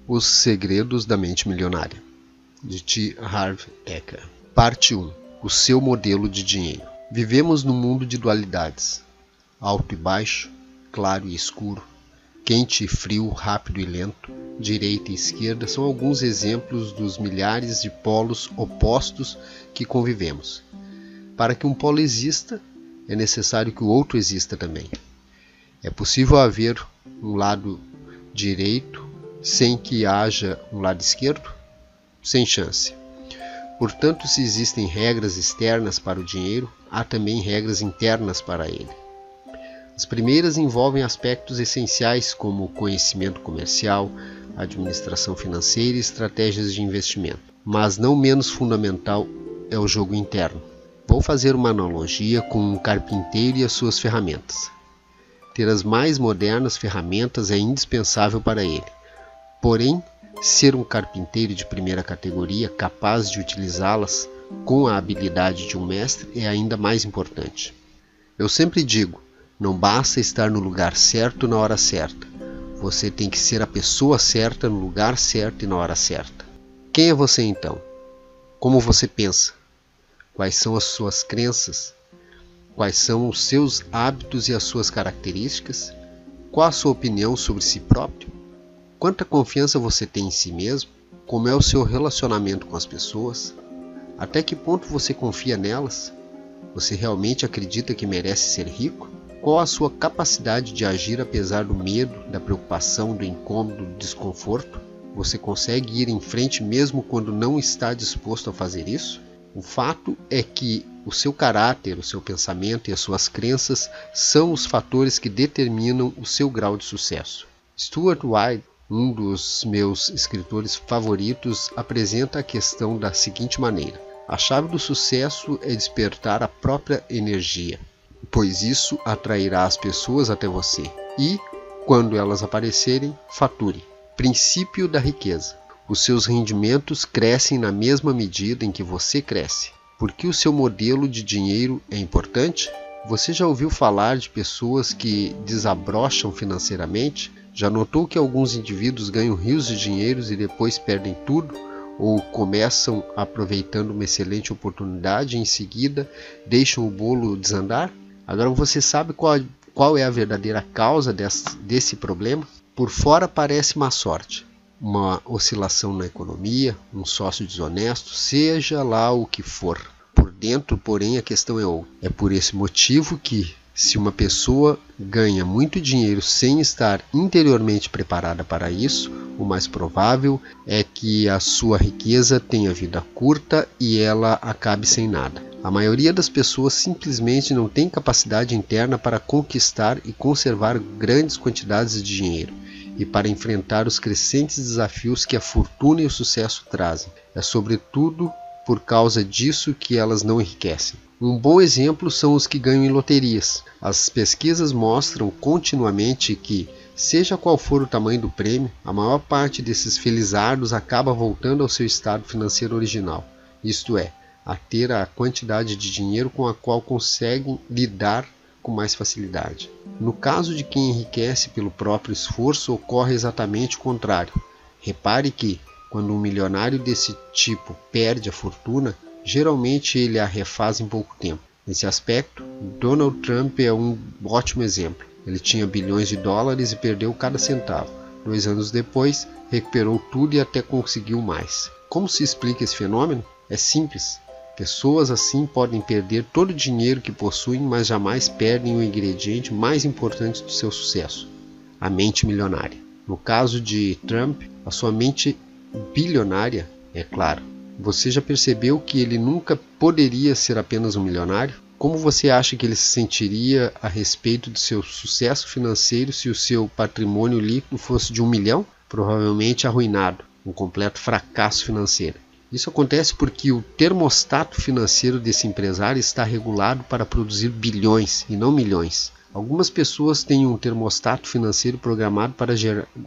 Os Segredos da Mente Milionária, de T. Harv Eker. Parte 1. O seu modelo de dinheiro. Vivemos num mundo de dualidades. Alto e baixo, claro e escuro, quente e frio, rápido e lento, direita e esquerda são alguns exemplos dos milhares de polos opostos que convivemos. Para que um polo exista, é necessário que o outro exista também. É possível haver um lado direito sem que haja um lado esquerdo? Sem chance. Portanto, se existem regras externas para o dinheiro, há também regras internas para ele. As primeiras envolvem aspectos essenciais como conhecimento comercial, administração financeira e estratégias de investimento. Mas não menos fundamental é o jogo interno. Vou fazer uma analogia com um carpinteiro e as suas ferramentas. Ter as mais modernas ferramentas é indispensável para ele. Porém, ser um carpinteiro de primeira categoria capaz de utilizá-las com a habilidade de um mestre é ainda mais importante. Eu sempre digo, não basta estar no lugar certo na hora certa. Você tem que ser a pessoa certa no lugar certo e na hora certa. Quem é você então? Como você pensa? Quais são as suas crenças? Quais são os seus hábitos e as suas características? Qual a sua opinião sobre si próprio? Quanta confiança você tem em si mesmo? Como é o seu relacionamento com as pessoas? Até que ponto você confia nelas? Você realmente acredita que merece ser rico? Qual a sua capacidade de agir apesar do medo, da preocupação, do incômodo, do desconforto? Você consegue ir em frente mesmo quando não está disposto a fazer isso? O fato é que o seu caráter, o seu pensamento e as suas crenças são os fatores que determinam o seu grau de sucesso. Stuart White, um dos meus escritores favoritos, apresenta a questão da seguinte maneira: a chave do sucesso é despertar a própria energia, pois isso atrairá as pessoas até você e, quando elas aparecerem, fature. Princípio da riqueza. Os seus rendimentos crescem na mesma medida em que você cresce. Por que o seu modelo de dinheiro é importante? Você já ouviu falar de pessoas que desabrocham financeiramente? Já notou que alguns indivíduos ganham rios de dinheiro e depois perdem tudo? Ou começam aproveitando uma excelente oportunidade e em seguida deixam o bolo desandar? Agora você sabe qual é a verdadeira causa desse problema? Por fora parece má sorte, uma oscilação na economia, um sócio desonesto, seja lá o que for. Por dentro, porém, a questão é outra. É por esse motivo que, se uma pessoa ganha muito dinheiro sem estar interiormente preparada para isso, o mais provável é que a sua riqueza tenha vida curta e ela acabe sem nada. A maioria das pessoas simplesmente não tem capacidade interna para conquistar e conservar grandes quantidades de dinheiro e para enfrentar os crescentes desafios que a fortuna e o sucesso trazem. É sobretudo por causa disso que elas não enriquecem. Um bom exemplo são os que ganham em loterias. As pesquisas mostram continuamente que, seja qual for o tamanho do prêmio, a maior parte desses felizardos acaba voltando ao seu estado financeiro original, isto é, a ter a quantidade de dinheiro com a qual conseguem lidar com mais facilidade. No caso de quem enriquece pelo próprio esforço, ocorre exatamente o contrário. Repare que, quando um milionário desse tipo perde a fortuna, geralmente ele a refaz em pouco tempo. Nesse aspecto, Donald Trump é um ótimo exemplo. Ele tinha bilhões de dólares e perdeu cada centavo. 2 anos depois, recuperou tudo e até conseguiu mais. Como se explica esse fenômeno? É simples. Pessoas assim podem perder todo o dinheiro que possuem, mas jamais perdem o ingrediente mais importante do seu sucesso: a mente milionária. No caso de Trump, a sua mente bilionária, é claro. Você já percebeu que ele nunca poderia ser apenas um milionário? Como você acha que ele se sentiria a respeito do seu sucesso financeiro se o seu patrimônio líquido fosse de 1 milhão? Provavelmente arruinado, um completo fracasso financeiro. Isso acontece porque o termostato financeiro desse empresário está regulado para produzir bilhões e não milhões. Algumas pessoas têm um termostato financeiro programado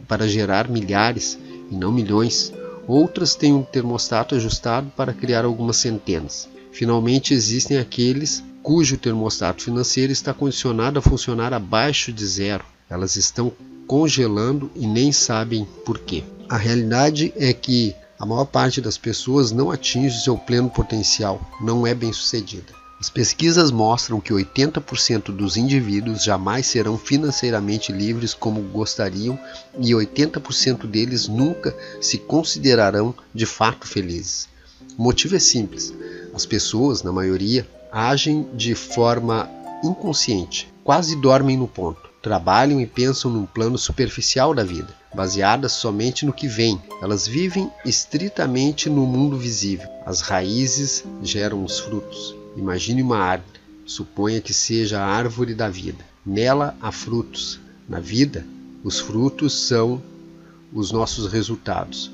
para gerar milhares e não milhões. Outras têm um termostato ajustado para criar algumas centenas. Finalmente, existem aqueles cujo termostato financeiro está condicionado a funcionar abaixo de zero. Elas estão congelando e nem sabem por quê. A realidade é que a maior parte das pessoas não atinge seu pleno potencial, não é bem-sucedida. As pesquisas mostram que 80% dos indivíduos jamais serão financeiramente livres como gostariam e 80% deles nunca se considerarão de fato felizes. O motivo é simples. As pessoas, na maioria, agem de forma inconsciente, quase dormem no ponto. Trabalham e pensam num plano superficial da vida, baseadas somente no que vem. Elas vivem estritamente no mundo visível. As raízes geram os frutos. Imagine uma árvore. Suponha que seja a árvore da vida. Nela há frutos. Na vida, os frutos são os nossos resultados.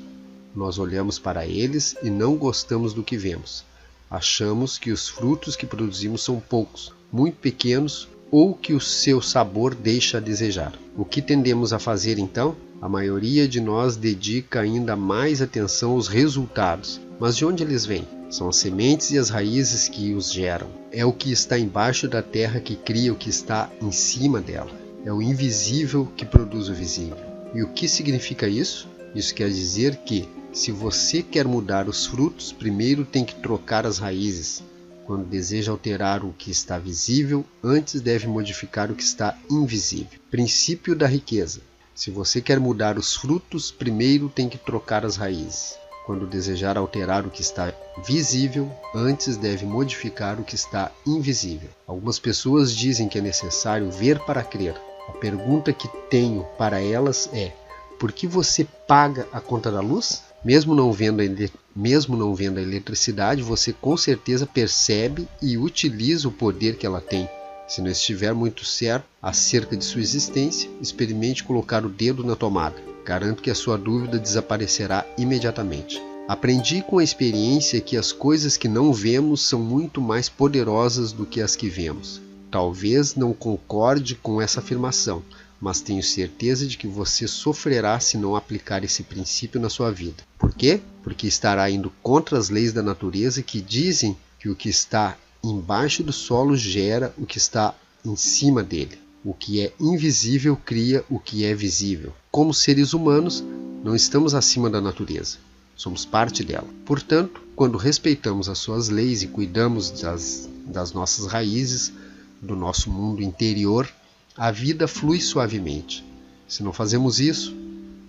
Nós olhamos para eles e não gostamos do que vemos. Achamos que os frutos que produzimos são poucos, muito pequenos, ou que o seu sabor deixa a desejar. O que tendemos a fazer então? A maioria de nós dedica ainda mais atenção aos resultados. Mas de onde eles vêm? São as sementes e as raízes que os geram. É o que está embaixo da terra que cria o que está em cima dela. É o invisível que produz o visível. E o que significa isso? Isso quer dizer que, se você quer mudar os frutos, primeiro tem que trocar as raízes. Quando deseja alterar o que está visível, antes deve modificar o que está invisível. Princípio da riqueza. Se você quer mudar os frutos, primeiro tem que trocar as raízes. Quando desejar alterar o que está visível, antes deve modificar o que está invisível. Algumas pessoas dizem que é necessário ver para crer. A pergunta que tenho para elas é: por que você paga a conta da luz? Mesmo não vendo a eletricidade, você com certeza percebe e utiliza o poder que ela tem. Se não estiver muito certo acerca de sua existência, experimente colocar o dedo na tomada. Garanto que a sua dúvida desaparecerá imediatamente. Aprendi com a experiência que as coisas que não vemos são muito mais poderosas do que as que vemos. Talvez não concorde com essa afirmação, mas tenho certeza de que você sofrerá se não aplicar esse princípio na sua vida. Por quê? Porque estará indo contra as leis da natureza que dizem que o que está embaixo do solo gera o que está em cima dele. O que é invisível cria o que é visível. Como seres humanos, não estamos acima da natureza. Somos parte dela. Portanto, quando respeitamos as suas leis e cuidamos das nossas raízes, do nosso mundo interior, a vida flui suavemente. Se não fazemos isso,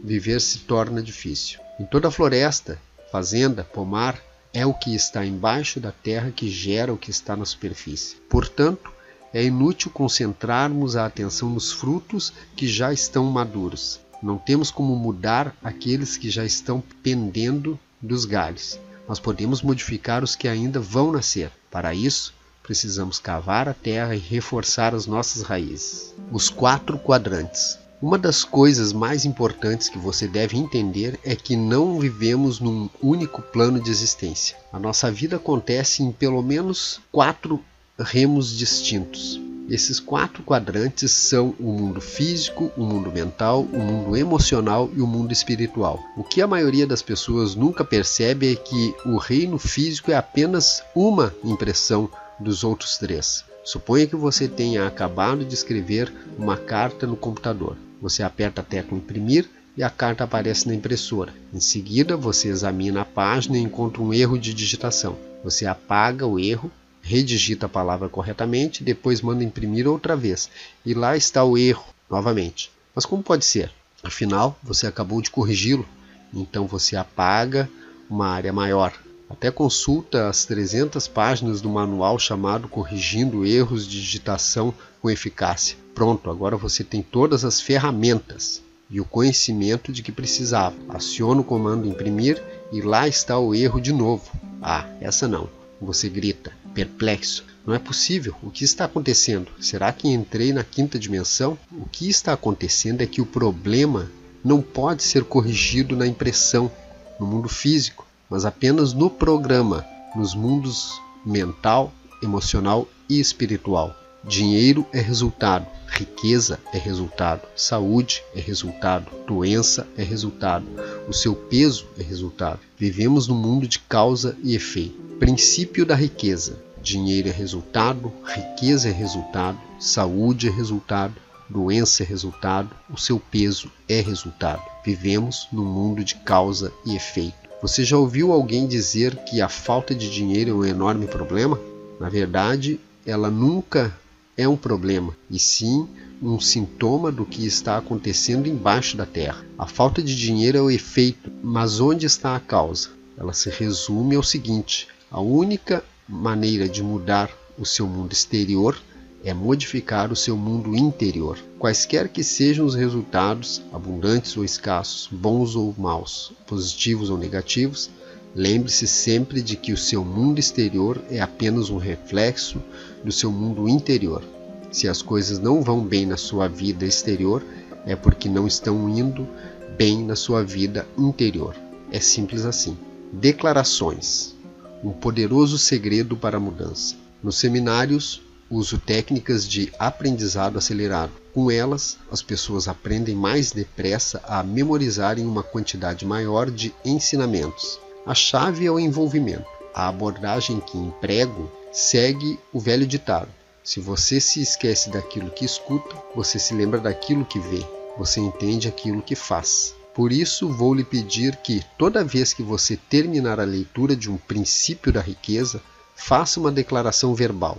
viver se torna difícil. Em toda floresta, fazenda, pomar, é o que está embaixo da terra que gera o que está na superfície. Portanto, é inútil concentrarmos a atenção nos frutos que já estão maduros. Não temos como mudar aqueles que já estão pendendo dos galhos, mas podemos modificar os que ainda vão nascer. Para isso, precisamos cavar a terra e reforçar as nossas raízes. Os 4 quadrantes. Uma das coisas mais importantes que você deve entender é que não vivemos num único plano de existência. A nossa vida acontece em pelo menos 4 remos distintos. Esses 4 quadrantes são o mundo físico, o mundo mental, o mundo emocional e o mundo espiritual. O que a maioria das pessoas nunca percebe é que o reino físico é apenas uma impressão dos outros 3. Suponha que você tenha acabado de escrever uma carta no computador. Você aperta a tecla imprimir e a carta aparece na impressora. Em seguida, você examina a página e encontra um erro de digitação. Você apaga o erro, redigita a palavra corretamente, depois manda imprimir outra vez. E lá está o erro novamente. Mas como pode ser? Afinal, você acabou de corrigi-lo. Então você apaga uma área maior. Até consulta as 300 páginas do manual chamado Corrigindo Erros de Digitação com Eficácia. Pronto, agora você tem todas as ferramentas e o conhecimento de que precisava. Aciona o comando imprimir e lá está o erro de novo. Ah, essa não. Você grita, perplexo. Não é possível. O que está acontecendo? Será que entrei na 5ª dimensão? O que está acontecendo é que o problema não pode ser corrigido na impressão, no mundo físico, mas apenas no programa, nos mundos mental, emocional e espiritual. Dinheiro é resultado, riqueza é resultado, saúde é resultado, doença é resultado, o seu peso é resultado. Vivemos num mundo de causa e efeito. Princípio da riqueza. Dinheiro é resultado, riqueza é resultado, saúde é resultado, doença é resultado, o seu peso é resultado. Vivemos num mundo de causa e efeito. Você já ouviu alguém dizer que a falta de dinheiro é um enorme problema? Na verdade, ela nunca é um problema, e sim um sintoma do que está acontecendo embaixo da terra. A falta de dinheiro é o efeito, mas onde está a causa? Ela se resume ao seguinte: a única maneira de mudar o seu mundo exterior é modificar o seu mundo interior. Quaisquer que sejam os resultados, abundantes ou escassos, bons ou maus, positivos ou negativos, lembre-se sempre de que o seu mundo exterior é apenas um reflexo do seu mundo interior. Se as coisas não vão bem na sua vida exterior, é porque não estão indo bem na sua vida interior. É simples assim. Declarações. Um poderoso segredo para a mudança. Nos seminários, uso técnicas de aprendizado acelerado. Com elas, as pessoas aprendem mais depressa a memorizarem uma quantidade maior de ensinamentos. A chave é o envolvimento. A abordagem que emprego segue o velho ditado: se você se esquece daquilo que escuta, você se lembra daquilo que vê, você entende aquilo que faz. Por isso, vou lhe pedir que, toda vez que você terminar a leitura de um princípio da riqueza, faça uma declaração verbal.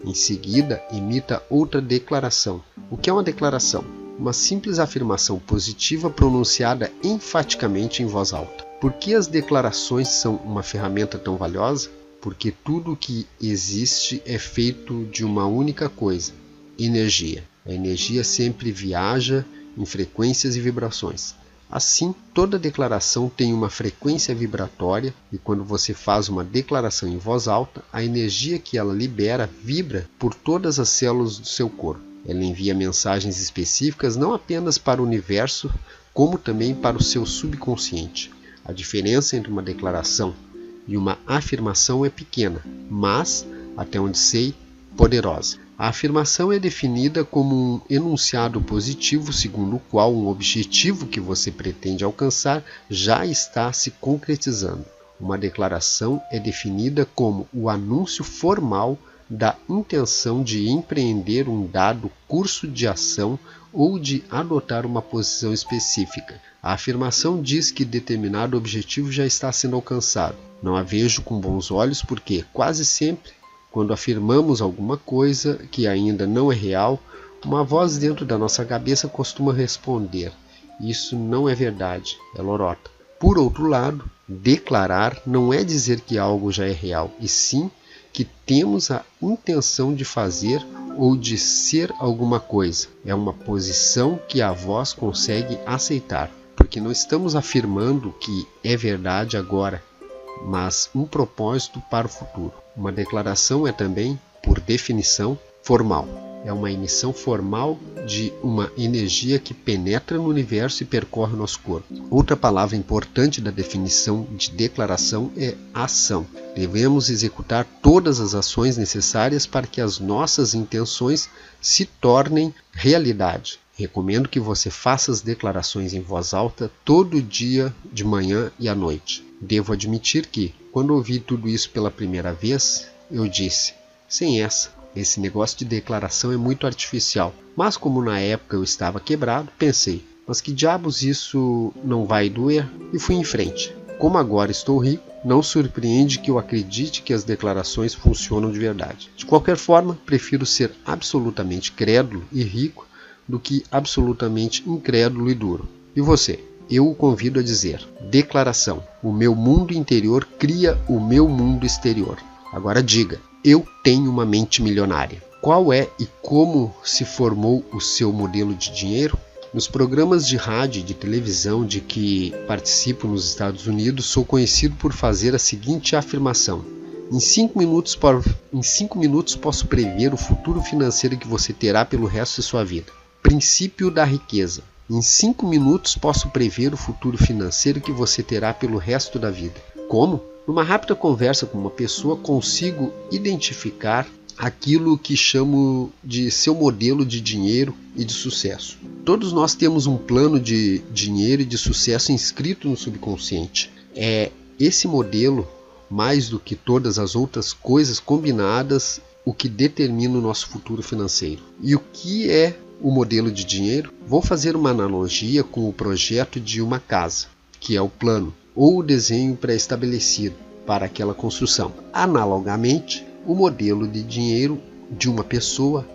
Em seguida, emita outra declaração. O que é uma declaração? Uma simples afirmação positiva pronunciada enfaticamente em voz alta. Por que as declarações são uma ferramenta tão valiosa? Porque tudo o que existe é feito de uma única coisa: energia. A energia sempre viaja em frequências e vibrações. Assim, toda declaração tem uma frequência vibratória, e quando você faz uma declaração em voz alta, a energia que ela libera vibra por todas as células do seu corpo. Ela envia mensagens específicas não apenas para o universo, como também para o seu subconsciente. A diferença entre uma declaração e uma afirmação é pequena, mas, até onde sei, poderosa. A afirmação é definida como um enunciado positivo segundo o qual um objetivo que você pretende alcançar já está se concretizando. Uma declaração é definida como o anúncio formal da intenção de empreender um dado curso de ação ou de adotar uma posição específica. A afirmação diz que determinado objetivo já está sendo alcançado. Não a vejo com bons olhos porque, quase sempre, quando afirmamos alguma coisa que ainda não é real, uma voz dentro da nossa cabeça costuma responder: isso não é verdade, é lorota. Por outro lado, declarar não é dizer que algo já é real, e sim que temos a intenção de fazer ou de ser alguma coisa. É uma posição que a voz consegue aceitar, porque não estamos afirmando que é verdade agora, mas um propósito para o futuro. Uma declaração é também, por definição, formal. É uma emissão formal de uma energia que penetra no universo e percorre o nosso corpo. Outra palavra importante da definição de declaração é ação. Devemos executar todas as ações necessárias para que as nossas intenções se tornem realidade. Recomendo que você faça as declarações em voz alta todo dia, de manhã e à noite. Devo admitir que, quando ouvi tudo isso pela primeira vez, eu disse: sem essa, esse negócio de declaração é muito artificial. Mas como na época eu estava quebrado, pensei: mas que diabos, isso não vai doer? E fui em frente. Como agora estou rico, não surpreende que eu acredite que as declarações funcionam de verdade. De qualquer forma, prefiro ser absolutamente crédulo e rico do que absolutamente incrédulo e duro. E você? Eu o convido a dizer: declaração: o meu mundo interior cria o meu mundo exterior. Agora diga: eu tenho uma mente milionária. Qual é e como se formou o seu modelo de dinheiro? Nos programas de rádio e de televisão de que participo nos Estados Unidos, sou conhecido por fazer a seguinte afirmação: em 5 minutos posso prever o futuro financeiro que você terá pelo resto de sua vida. Princípio da riqueza. Em 5 minutos posso prever o futuro financeiro que você terá pelo resto da vida. Como? Numa rápida conversa com uma pessoa, consigo identificar aquilo que chamo de seu modelo de dinheiro e de sucesso. Todos nós temos um plano de dinheiro e de sucesso inscrito no subconsciente. É esse modelo, mais do que todas as outras coisas combinadas, o que determina o nosso futuro financeiro. E o que é o modelo de dinheiro? Vou fazer uma analogia com o projeto de uma casa, que é o plano, ou o desenho pré-estabelecido para aquela construção. Analogamente, o modelo de dinheiro de uma pessoa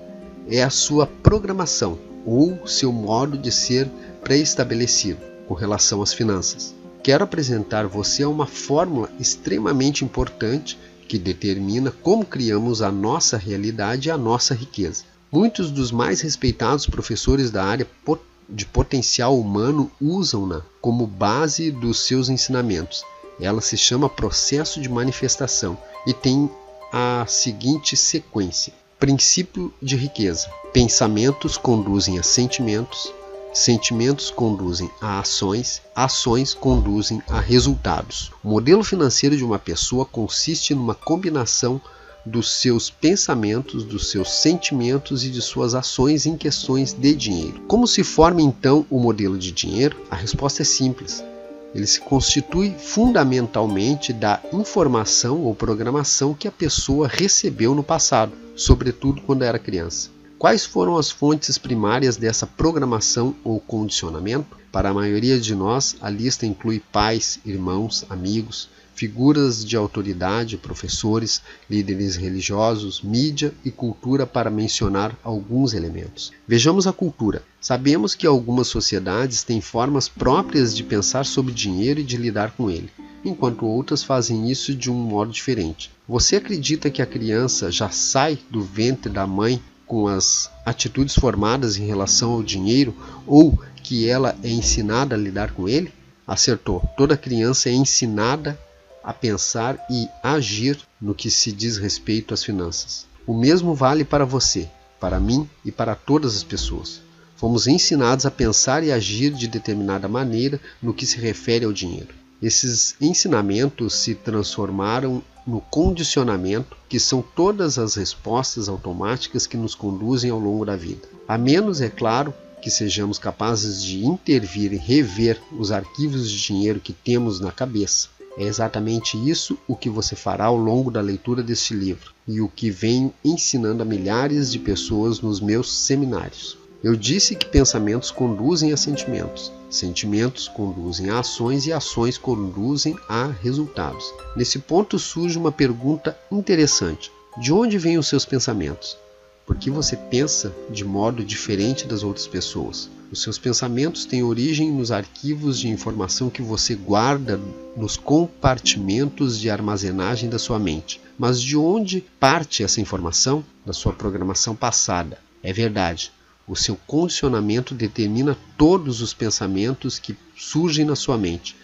é a sua programação, ou seu modo de ser pré-estabelecido com relação às finanças. Quero apresentar você a uma fórmula extremamente importante que determina como criamos a nossa realidade e a nossa riqueza. Muitos dos mais respeitados professores da área de potencial humano usam-na como base dos seus ensinamentos. Ela se chama processo de manifestação e tem a seguinte sequência: princípio de riqueza. Pensamentos conduzem a sentimentos, sentimentos conduzem a ações, ações conduzem a resultados. O modelo financeiro de uma pessoa consiste numa combinação dos seus pensamentos, dos seus sentimentos e de suas ações em questões de dinheiro. Como se forma então o modelo de dinheiro? A resposta é simples. Ele se constitui fundamentalmente da informação ou programação que a pessoa recebeu no passado, sobretudo quando era criança. Quais foram as fontes primárias dessa programação ou condicionamento? Para a maioria de nós, a lista inclui pais, irmãos, amigos, figuras de autoridade, professores, líderes religiosos, mídia e cultura, para mencionar alguns elementos. Vejamos a cultura. Sabemos que algumas sociedades têm formas próprias de pensar sobre dinheiro e de lidar com ele, enquanto outras fazem isso de um modo diferente. Você acredita que a criança já sai do ventre da mãe com as atitudes formadas em relação ao dinheiro, ou que ela é ensinada a lidar com ele? Acertou. Toda criança é ensinada a pensar e agir no que se diz respeito às finanças. O mesmo vale para você, para mim e para todas as pessoas. Fomos ensinados a pensar e agir de determinada maneira no que se refere ao dinheiro. Esses ensinamentos se transformaram no condicionamento, que são todas as respostas automáticas que nos conduzem ao longo da vida. A menos, é claro, que sejamos capazes de intervir e rever os arquivos de dinheiro que temos na cabeça. É exatamente isso o que você fará ao longo da leitura deste livro e o que venho ensinando a milhares de pessoas nos meus seminários. Eu disse que pensamentos conduzem a sentimentos, sentimentos conduzem a ações e ações conduzem a resultados. Nesse ponto surge uma pergunta interessante: de onde vêm os seus pensamentos? Por que você pensa de modo diferente das outras pessoas? Os seus pensamentos têm origem nos arquivos de informação que você guarda nos compartimentos de armazenagem da sua mente. Mas de onde parte essa informação? Da sua programação passada. É verdade. O seu condicionamento determina todos os pensamentos que surgem na sua mente.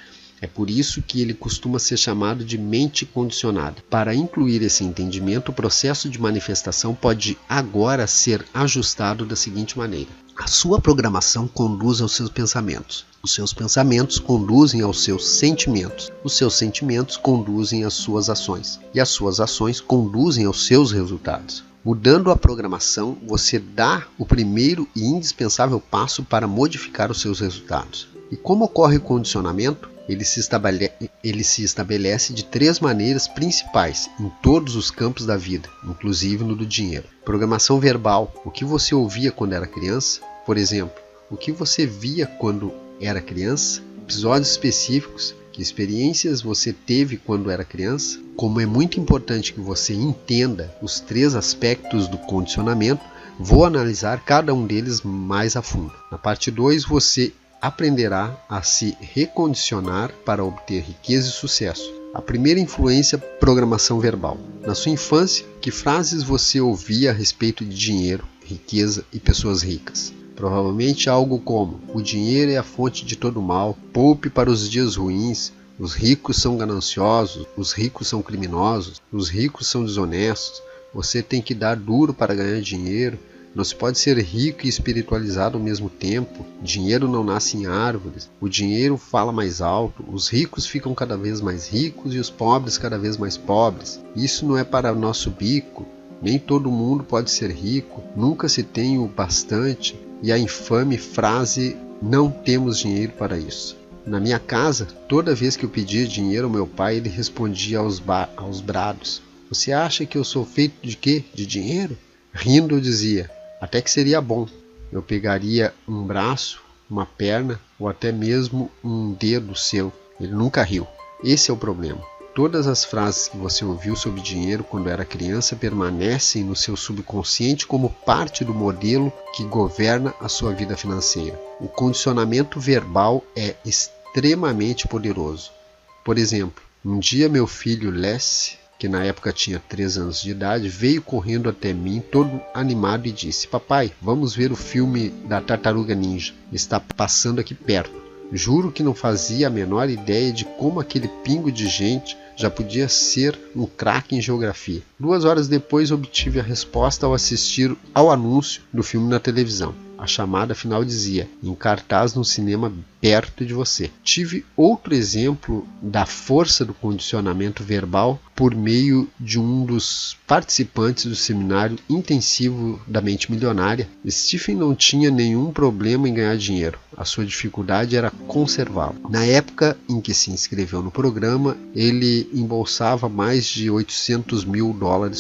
É por isso que ele costuma ser chamado de mente condicionada. Para incluir esse entendimento, o processo de manifestação pode agora ser ajustado da seguinte maneira: a sua programação conduz aos seus pensamentos. Os seus pensamentos conduzem aos seus sentimentos. Os seus sentimentos conduzem às suas ações. E as suas ações conduzem aos seus resultados. Mudando a programação, você dá o primeiro e indispensável passo para modificar os seus resultados. E como ocorre o condicionamento? Ele se estabelece de 3 maneiras principais em todos os campos da vida, inclusive no do dinheiro. Programação verbal: o que você ouvia quando era criança? Por exemplo, o que você via quando era criança? Episódios específicos: que experiências você teve quando era criança? Como é muito importante que você entenda os 3 aspectos do condicionamento, vou analisar cada um deles mais a fundo. Na parte 2, você aprenderá a se recondicionar para obter riqueza e sucesso. A primeira influência: programação verbal. Na sua infância, que frases você ouvia a respeito de dinheiro, riqueza e pessoas ricas? Provavelmente algo como: o dinheiro é a fonte de todo mal, poupe para os dias ruins, os ricos são gananciosos, os ricos são criminosos, os ricos são desonestos, você tem que dar duro para ganhar dinheiro, não se pode ser rico e espiritualizado ao mesmo tempo, dinheiro não nasce em árvores, o dinheiro fala mais alto, os ricos ficam cada vez mais ricos e os pobres cada vez mais pobres. Isso não é para nosso bico, nem todo mundo pode ser rico, nunca se tem o bastante, e a infame frase: não temos dinheiro para isso. Na minha casa, toda vez que eu pedia dinheiro ao meu pai, ele respondia aos brados: você acha que eu sou feito de quê? De dinheiro? Rindo eu dizia: até que seria bom. eu pegaria um braço, uma perna ou até mesmo um dedo seu. Ele nunca riu. Esse é o problema. Todas as frases que você ouviu sobre dinheiro quando era criança permanecem no seu subconsciente como parte do modelo que governa a sua vida financeira. O condicionamento verbal é extremamente poderoso. Por exemplo, um dia meu filho Les, que na época tinha 3 anos de idade, veio correndo até mim todo animado e disse: "Papai, vamos ver o filme da Tartaruga Ninja. Está passando aqui perto." Juro que não fazia a menor ideia de como aquele pingo de gente já podia ser um craque em geografia. 2 horas depois obtive a resposta ao assistir ao anúncio do filme na televisão. A chamada final dizia: "Em cartaz no cinema perto de você." Tive outro exemplo da força do condicionamento verbal por meio de um dos participantes do seminário intensivo da mente milionária. Stephen não tinha nenhum problema em ganhar dinheiro. A sua dificuldade era conservá-lo. Na época em que se inscreveu no programa, ele embolsava mais de $800 mil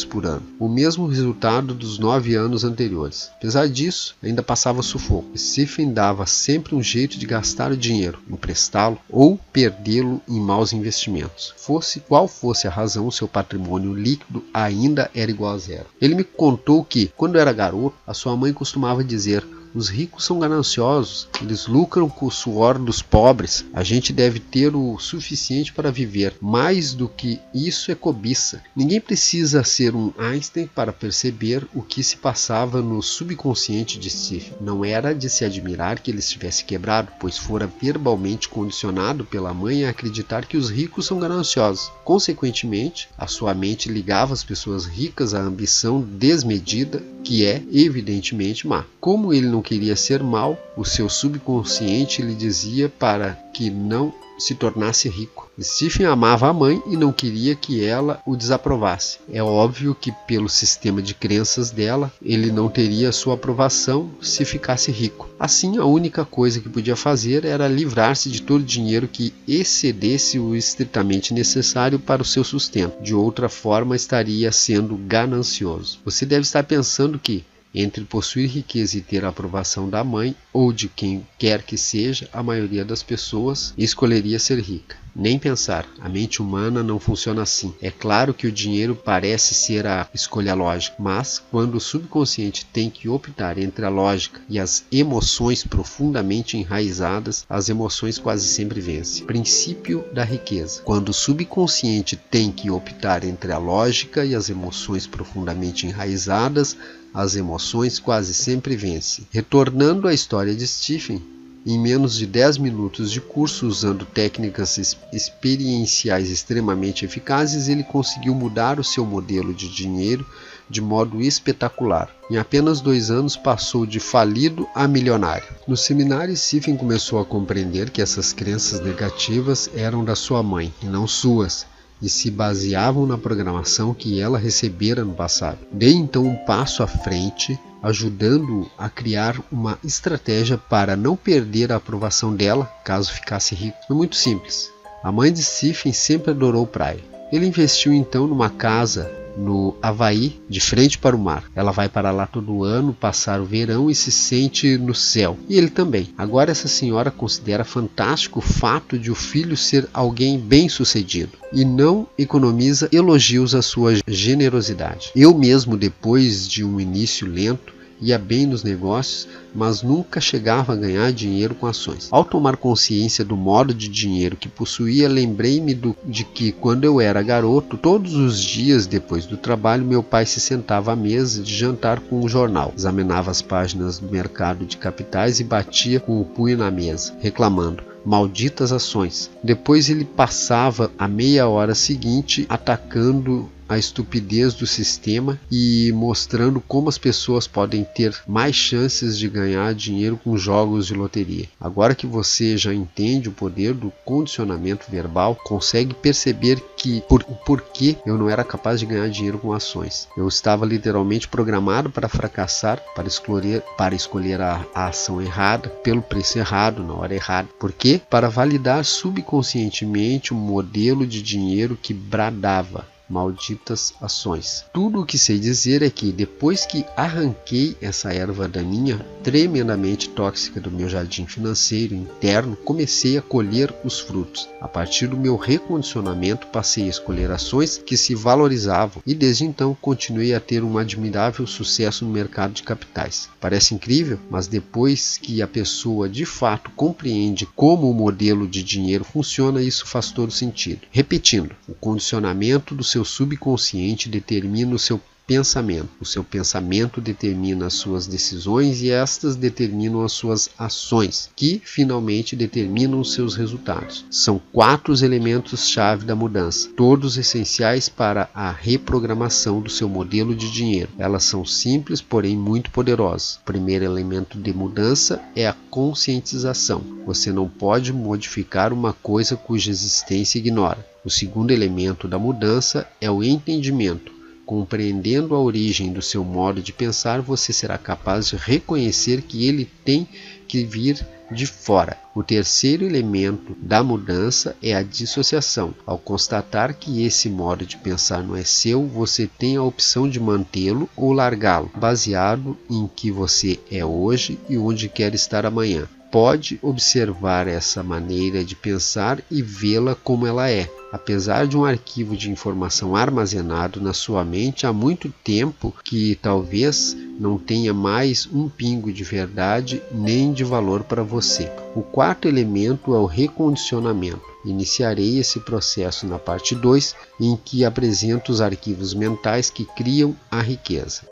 por ano. O mesmo resultado dos 9 anos anteriores. Apesar disso, ainda passava sufoco. Stephen dava sempre um jeito de gastar o dinheiro, emprestá-lo ou perdê-lo em maus investimentos. Fosse qual fosse a razão, seu patrimônio líquido ainda era igual a zero. Ele me contou que, quando era garoto, a sua mãe costumava dizer: "Os ricos são gananciosos, eles lucram com o suor dos pobres. A gente deve ter o suficiente para viver. Mais do que isso é cobiça." Ninguém precisa ser um Einstein para perceber o que se passava no subconsciente de Stephen. Não era de se admirar que ele estivesse quebrado, pois fora verbalmente condicionado pela mãe a acreditar que os ricos são gananciosos. Consequentemente, a sua mente ligava as pessoas ricas à ambição desmedida, que é evidentemente má. Como ele não queria ser mau, o seu subconsciente lhe dizia para que não se tornasse rico. Stephen amava a mãe e não queria que ela o desaprovasse. É óbvio que, pelo sistema de crenças dela, ele não teria sua aprovação se ficasse rico. Assim, a única coisa que podia fazer era livrar-se de todo o dinheiro que excedesse o estritamente necessário para o seu sustento. De outra forma, estaria sendo ganancioso. Você deve estar pensando que, entre possuir riqueza e ter a aprovação da mãe ou de quem quer que seja, a maioria das pessoas escolheria ser rica. Nem pensar, a mente humana não funciona assim. É claro que o dinheiro parece ser a escolha lógica, mas quando o subconsciente tem que optar entre a lógica e as emoções profundamente enraizadas, as emoções quase sempre vencem. Princípio da riqueza. Quando o subconsciente tem que optar entre a lógica e as emoções profundamente enraizadas, as emoções quase sempre vencem. Retornando à história de Stephen, em menos de 10 minutos de curso, usando técnicas experienciais extremamente eficazes, ele conseguiu mudar o seu modelo de dinheiro de modo espetacular. Em apenas 2 anos passou de falido a milionário. No seminário, Stephen começou a compreender que essas crenças negativas eram da sua mãe e não suas, e se baseavam na programação que ela recebera no passado. Dei então um passo à frente, ajudando-o a criar uma estratégia para não perder a aprovação dela caso ficasse rico. Foi muito simples. A mãe de Stephen sempre adorou praia. Ele investiu então numa casa no Havaí, de frente para o mar. Ela vai para lá todo ano, passar o verão e se sente no céu. E ele também. Agora essa senhora considera fantástico o fato de o filho ser alguém bem-sucedido e não economiza elogios à sua generosidade. Eu mesmo, depois de um início lento, ia bem nos negócios, mas nunca chegava a ganhar dinheiro com ações. Ao tomar consciência do modo de dinheiro que possuía, lembrei-me de que, quando eu era garoto, todos os dias depois do trabalho, meu pai se sentava à mesa de jantar com um jornal, examinava as páginas do mercado de capitais e batia com o punho na mesa, reclamando: "Malditas ações." Depois ele passava a meia hora seguinte atacando a estupidez do sistema e mostrando como as pessoas podem ter mais chances de ganhar dinheiro com jogos de loteria. Agora que você já entende o poder do condicionamento verbal, consegue perceber que o porquê eu não era capaz de ganhar dinheiro com ações. Eu estava literalmente programado para fracassar, para escolher a ação errada, pelo preço errado, na hora errada. Por quê? Para validar subconscientemente um modelo de dinheiro que bradava: "Malditas ações." Tudo o que sei dizer é que, depois que arranquei essa erva daninha, tremendamente tóxica do meu jardim financeiro interno, comecei a colher os frutos. A partir do meu recondicionamento, passei a escolher ações que se valorizavam e desde então continuei a ter um admirável sucesso no mercado de capitais. Parece incrível, mas depois que a pessoa de fato compreende como o modelo de dinheiro funciona, isso faz todo sentido. Repetindo, o condicionamento do seu subconsciente determina o seu pensamento. O seu pensamento determina as suas decisões e estas determinam as suas ações, que finalmente determinam os seus resultados. São 4 os elementos-chave da mudança, todos essenciais para a reprogramação do seu modelo de dinheiro. Elas são simples, porém muito poderosas. O primeiro elemento de mudança é a conscientização. Você não pode modificar uma coisa cuja existência ignora. O segundo elemento da mudança é o entendimento. Compreendendo a origem do seu modo de pensar, você será capaz de reconhecer que ele tem que vir de fora. O terceiro elemento da mudança é a dissociação. Ao constatar que esse modo de pensar não é seu, você tem a opção de mantê-lo ou largá-lo, baseado em que você é hoje e onde quer estar amanhã. Pode observar essa maneira de pensar e vê-la como ela é. Apesar de um arquivo de informação armazenado na sua mente há muito tempo que talvez não tenha mais um pingo de verdade nem de valor para você. O quarto elemento é o recondicionamento. Iniciarei esse processo na parte 2, em que apresento os arquivos mentais que criam a riqueza.